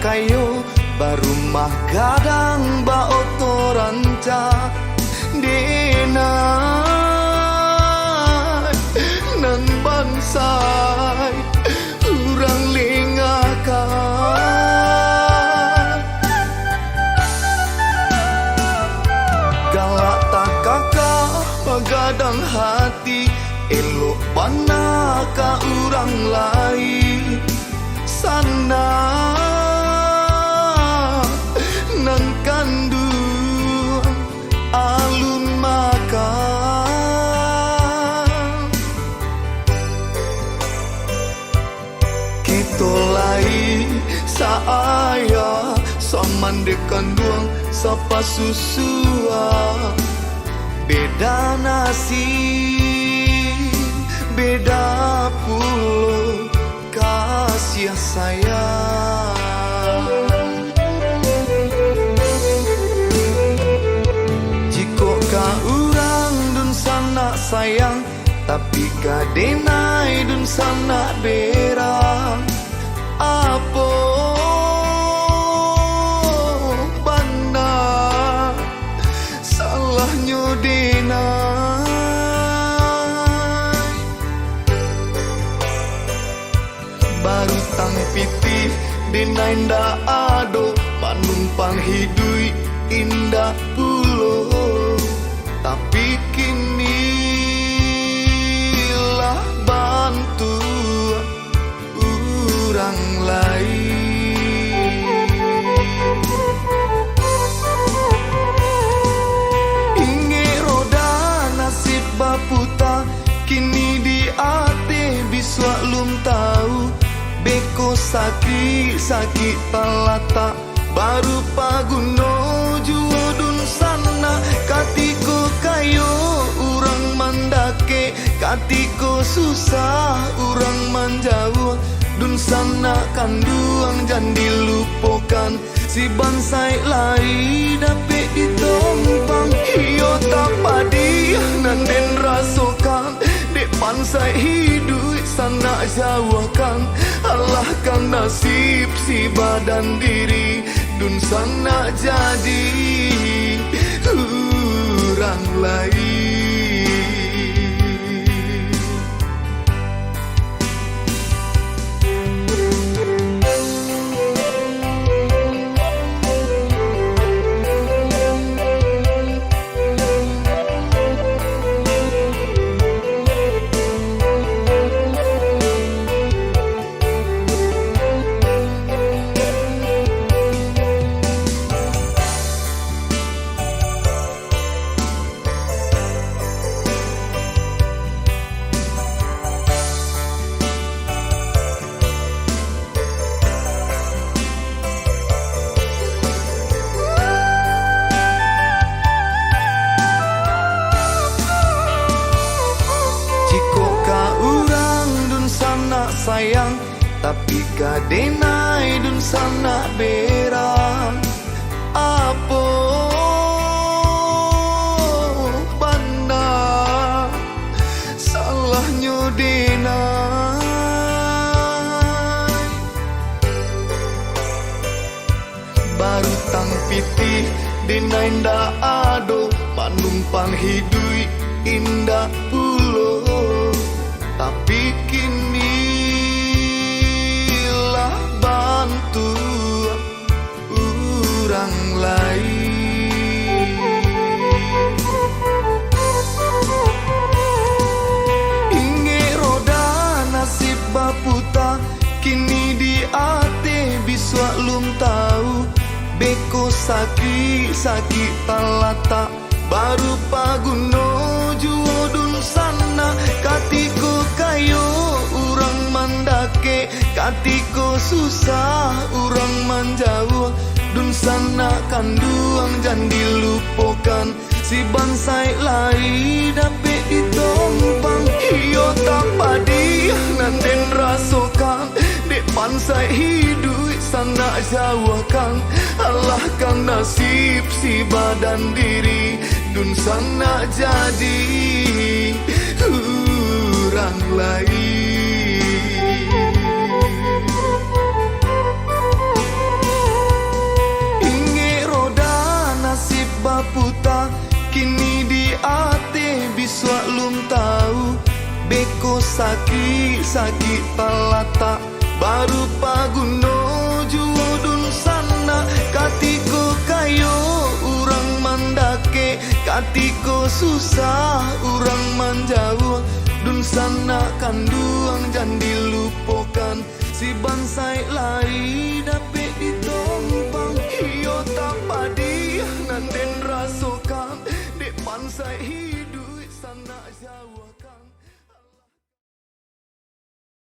kayo baru mah gadang ba otoranca denai nan bansai urang lengakan galak tak kakak pagadang hati elok bana ka urang lain sana nan kandung alun makan kita lain saaya saman dekan duang sapa susua beda nasi beda pulau kasih sayang jika ka urang dun sana sayang tapi ka denai dun sana berang apa bana salahnya denai baru tang pitih denai nda ado manumpang hidui indah pulo tapi kini lah bantu urang lain inge roda nasib baputa kini di ate biswa lum tahu beko sakit talata baru paguno juo dun sana katiko kayo urang mandake katiko susah urang manjauh dun sana kanduang jan dilupokan si bansai lai dape ditompang iyo tapadi nan den rasokan dek bansai hidup sana jawahkan alahkan nasib si badan diri dun sana jadi urang lain sayang tapi ka denai dun sana berang apa bana salahnya denai baru tang pitih denai nda ado manumpang hidui indah pulo tapi kini lah bantu urang lain inge roda nasib baputa kini di ate biswa lum tahu beko sakit talata baru paguno juo dun sana katiko kayo urang mandake katiko susah urang manjauh dun sana kanduang jan dilupokan si bansai lai dape ditompang iyo tapadi nan den rasokan dek bansai hidup sana jawahkan alahkan nasib si badan diri dun sana jadi urang lain kini di ate biswa lum tahu. Beko sakit sakit palata baru paguno judun sana. Katiko kayo urang mandake, katiko susah urang manjauh. Dun sana kanduang jangan dilupakan, si bansai lari dapet ditompang. Iyo tak padi nanten rasokan dek bansai